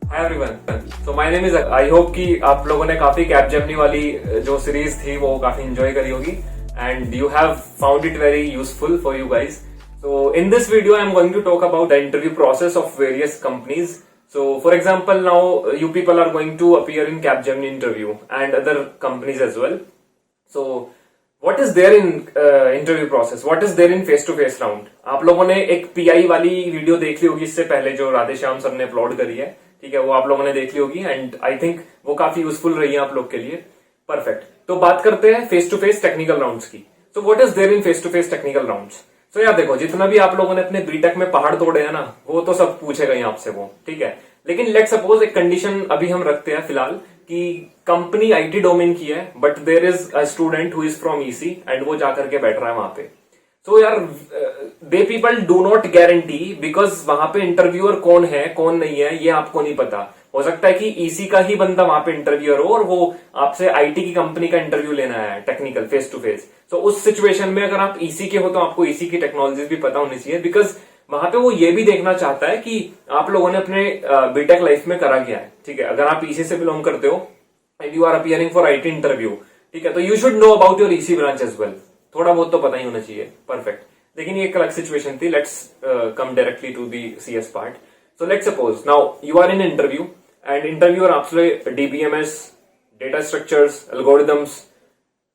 Hi everyone, so my name is I hope कि आप लोगों ने काफी कैपजेमिनी वाली जो सीरीज थी वो काफी एंजॉय करी होगी and you have found it very useful for you guys. So in this video I am going to talk about the interview process of various companies. So for example, now you people are going to appear in Capgemini interview and other companies as well. So what is there in interview process? What is there in face to face round? आप लोगों ने एक PI वाली video देख ली होगी इससे पहले जो राधेश्याम सर ने अपलोड करी है, ठीक है, वो आप लोगों ने देख ली होगी एंड आई थिंक वो काफी यूजफुल रही है आप लोग के लिए. परफेक्ट. तो बात करते हैं face to face technical rounds की. So what is there in face to face technical rounds? So यार देखो, जितना भी आप लोगों ने अपने बीटेक में पहाड़ तोड़े हैं ना, वो तो सब पूछेगा ही आपसे वो, ठीक है. लेकिन लेट सपोज एक कंडीशन अभी हम रखते हैं फिलहाल कि कंपनी आईटी डोमेन की है but there is a student who is from EC and वो जाकर के बैठ रहा है वहां पे. सो यार they people do not guarantee, because वहां पे इंटरव्यूअर कौन है कौन नहीं है ये आपको नहीं पता. हो सकता है कि ईसी का ही बंदा वहां पे इंटरव्यूअर हो और वो आपसे आईटी की कंपनी का इंटरव्यू लेना है टेक्निकल फेस टू फेस. सो उस सिचुएशन में अगर आप ईसी के हो तो आपको ईसी की टेक्नोलॉजीज भी पता होनी चाहिए, बिकॉज वहां पे वो ये भी देखना चाहता है कि आप लोगों ने अपने बीटेक लाइफ में करा क्या है, ठीक है. अगर आप ईसी से बिलोंग करते हो and you are appearing for IT interview, ठीक है, तो you should know about your EC branch as well. थोड़ा बहुत तो पता ही होना चाहिए. परफेक्ट. लेकिन ये एक अलग सिचुएशन थी. Let's come directly to the CS part. So let's suppose now you are in interview and interviewer आपसे DBMS, data structures, algorithms,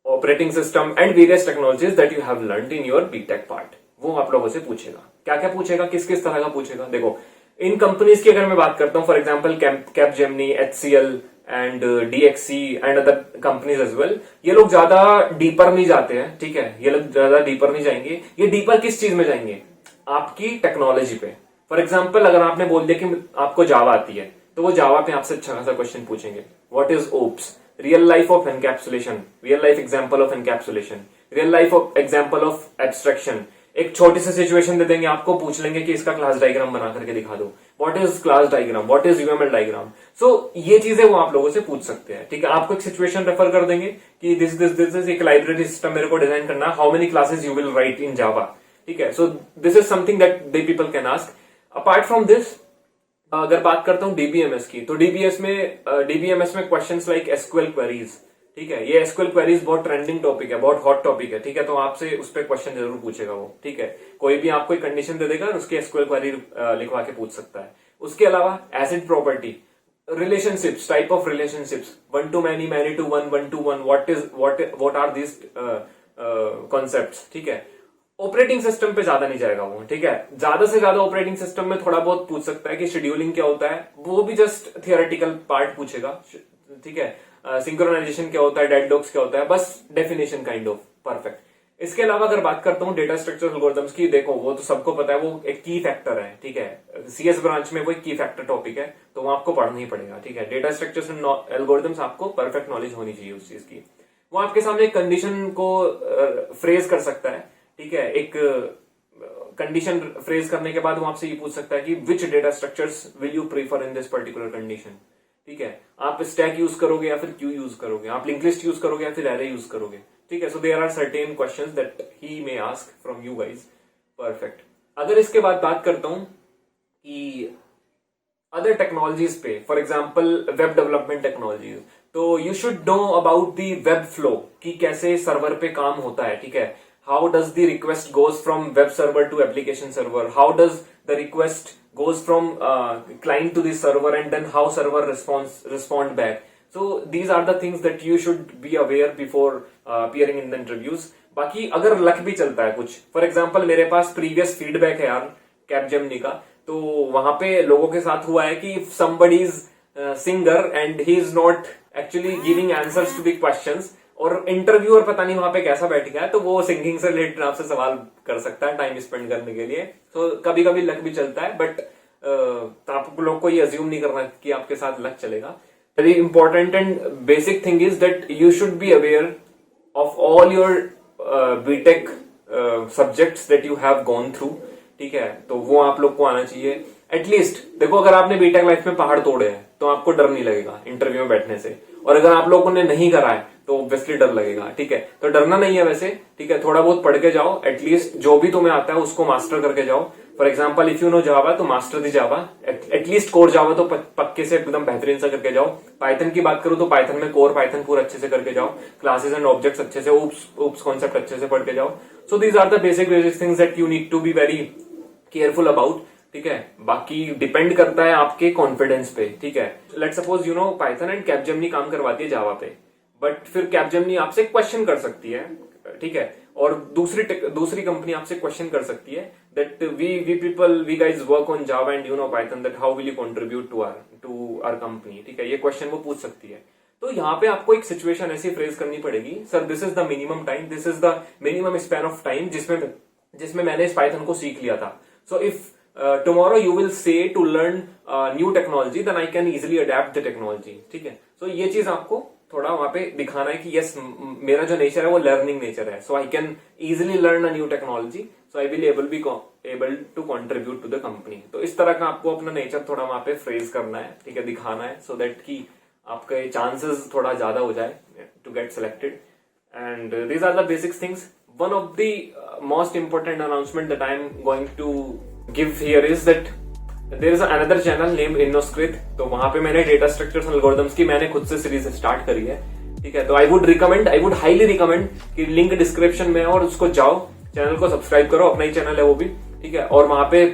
operating system and various technologies that you have learned in your BTech part, वो आप लोगों से पूछेगा. क्या क्या पूछेगा, किस किस तरह का पूछेगा? देखो, इन कंपनीज की अगर मैं बात करता हूं, for example Capgemini, HCL and DXC and other companies as well, ये लोग ज्यादा डीपर नहीं जाते हैं, ठीक है. ये लोग ज्यादा डीपर नहीं जाएंगे. ये डीपर किस चीज में जाएंगे? आपकी टेक्नोलॉजी पे. फॉर एग्जाम्पल अगर आपने बोल दिया कि आपको जावा आती है, तो वो जावा पे आपसे अच्छा खासा क्वेश्चन पूछेंगे. What is OOPs? Real life of encapsulation, real life example of encapsulation, real life of example of abstraction. एक छोटी सी सिचुएशन दे देंगे आपको, पूछ लेंगे कि इसका क्लास डायग्राम बना करके दिखा दो. What is class diagram, what is UML diagram. So ये चीजें वो आप लोगों से पूछ सकते हैं, ठीक है. आपको एक सिचुएशन रेफर कर देंगे कि दिस इज एक लाइब्रेरी सिस्टम मेरे को डिजाइन करना है, how many classes you will write in Java, ठीक है. So this is something that they people can ask. Apart from this, अगर बात करता हूं डीबीएमएस की, तो डीबीएमएस में क्वेश्चंस लाइक एसक्यूएल क्वेरीज, ठीक है. ये एसक्यूएल क्वेरीज बहुत ट्रेंडिंग टॉपिक है, बहुत हॉट टॉपिक है, ठीक है. तो आपसे उस पर क्वेश्चन जरूर पूछेगा वो, ठीक है. कोई भी आपको एक कंडीशन दे देगा और उसकी एसक्यूएल क्वेरी लिखवा के पूछ सकता है. उसके अलावा ACID property, relationships, type of relationships, one to many, many to one, one to one, what are this concepts, ठीक है. ऑपरेटिंग सिस्टम पे ज्यादा नहीं जाएगा वो, ठीक है. ज्यादा से ज्यादा ऑपरेटिंग सिस्टम में थोड़ा बहुत पूछ सकता है कि शेड्यूलिंग क्या होता है, वो भी जस्ट थियोरेटिकल पार्ट पूछेगा, ठीक है. सिंक्रोनाइजेशन क्या होता है, डेड लॉक्स क्या होता है, बस डेफिनेशन काइंड ऑफ. परफेक्ट. इसके अलावा अगर बात करता हूँ डेटा स्ट्रक्चर एल्गोरिथम्स की, देखो वो तो सबको पता है, वो एक की फैक्टर है, ठीक है. सीएस ब्रांच में वो एक की फैक्टर टॉपिक है, तो वो आपको पढ़ना ही पड़ेगा, ठीक है. डेटा स्ट्रक्चर्स एंड एल्गोरिथम्स आपको परफेक्ट नॉलेज होनी चाहिए उस चीज की. वो आपके सामने एक कंडीशन को फ्रेज कर सकता है, ठीक है. एक कंडीशन फ्रेज करने के बाद वो आपसे ये पूछ सकता है कि which data structures will you prefer in this particular condition, ठीक है. आप स्टैक यूज करोगे या फिर क्यू यूज करोगे, आप लिंक लिस्ट यूज करोगे या फिर एरे यूज करोगे, ठीक है. So there are certain questions that he may ask from you guys. Perfect. अगर इसके बाद बात करता हूं कि अदर टेक्नोलॉजीज पे, for example web development technologies, तो you should know about the web flow कि कैसे सर्वर पे काम होता है, ठीक है. How does the request goes from web server to application server? How does the request goes from client to the server and then how server respond back? So these are the things that you should be aware before appearing in the interviews. बाकी अगर luck भी चलता है कुछ, for example मेरे पास previous feedback है यार Capgemini का, तो वहां पे लोगों के साथ हुआ है कि somebody is singer and he is not actually giving answers to the questions, और इंटरव्यूअर पता नहीं वहां पे कैसा बैठ गया है, तो वो सिंगिंग से रिलेटेड आपसे सवाल कर सकता है टाइम स्पेंड करने के लिए. तो कभी कभी लक भी चलता है, बट आप लोग को ये अज्यूम नहीं करना कि आपके साथ लक चलेगा. Very important and basic thing is that you should be aware of all your BTech subjects that you have gone through, ठीक है. तो वो आप लोग को आना चाहिए एटलीस्ट. देखो, अगर आपने बीटेक लाइफ में पहाड़ तोड़े हैं तो आपको डर नहीं लगेगा इंटरव्यू में बैठने से, और अगर आप लोगों ने नहीं करा है तो ऑब्वियसली डर लगेगा, ठीक है. तो डरना नहीं है वैसे, ठीक है. थोड़ा बहुत पढ़ के जाओ, एटलीस्ट जो भी तुम्हें आता है उसको मास्टर करके जाओ, for example if you know Java तो master the Java, at least core Java तो पक्के से एकदम बेहतरीन सा करके जाओ। पाइथन की बात करूं तो पाइथन में कोर पाइथन पूरा अच्छे से करके जाओ, क्लासेस एंड ऑब्जेक्ट्स अच्छे से, ऊप्स कॉन्सेप्ट अच्छे से पढ़ के जाओ। So these are the basic things that you need to be very careful about, ठीक है। बाकी डिपेंड करता है आपके कॉन्फिडेंस पे, ठीक है। Let suppose you know Python and Capgemini काम करवाती है जावा पे, बट फिर कैपजेमिनी आपसे क्वेश्चन कर सकती है, ठीक है। और दूसरी कंपनी आपसे क्वेश्चन कर सकती है that we guys work on Java and you know Python, that how will you contribute to our company, ठीक है। ये क्वेश्चन वो पूछ सकती है। तो यहाँ पे आपको एक सिचुएशन ऐसी फ्रेज करनी पड़ेगी, sir this is the minimum time, this is the minimum span of time जिसमें मैंने इस पाइथन को सीख लिया था। So if tomorrow you will say to learn new technology, then I can easily adapt the technology, ठीक है। So ये चीज आपको थोड़ा वहां पे दिखाना है कि यस मेरा जो नेचर है वो लर्निंग नेचर है, so I can easily learn a new technology, so I will able to contribute to the company. तो इस तरह का आपको अपना नेचर थोड़ा वहां पे फ्रेज करना है, ठीक है, दिखाना है, सो दैट कि आपके चांसेस थोड़ा ज्यादा हो जाए to get selected. And these are the basic things. One of the most important announcement that I am going to give here is that there is another channel named Innoscript. तो वहां पे मैंने data structures and algorithms की मैंने खुद से series start करी है, ठीक है। तो आई वुड हाईली रिकमेंड कि लिंक डिस्क्रिप्शन में है और उसको जाओ, चैनल को सब्सक्राइब करो, अपना ही चैनल है वो भी, ठीक है। और वहां पे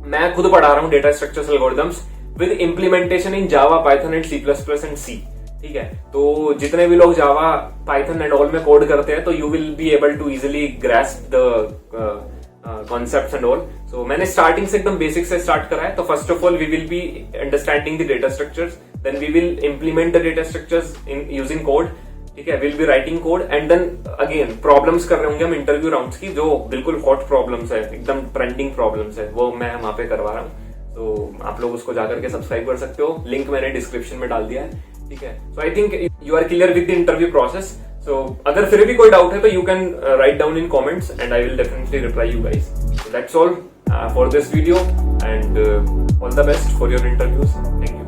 मैं खुद पढ़ा रहा हूँ data structures algorithms with implementation in Java, Python and C++ and C, ठीक है। तो जितने भी लोग जावा, पाइथन एंड ऑल में कोड करते हैं तो you will be able to easily grasp the concepts and all. So मैंने स्टार्टिंग से एकदम बेसिक से स्टार्ट करा है। तो first of all we will be understanding the data structures, then we will implement the data structures in using code, ठीक है। Will be writing code and then again problems कर रहे होंगे हम इंटरव्यू राउंड्स की, जो बिल्कुल हॉट प्रॉब्लम्स है, एकदम ट्रेंडिंग प्रॉब्लम्स है, वो मैं वहां पे करवा रहा हूँ। तो आप लोग उसको जाकर के सब्सक्राइब कर सकते हो, लिंक मैंने डिस्क्रिप्शन में डाल दिया है, ठीक है। So I think you are clear with the interview process. So अगर फिर भी कोई डाउट है तो you can write down in comments and I will definitely reply you guys. So that's all for this video and all the best for your interviews. Thank you.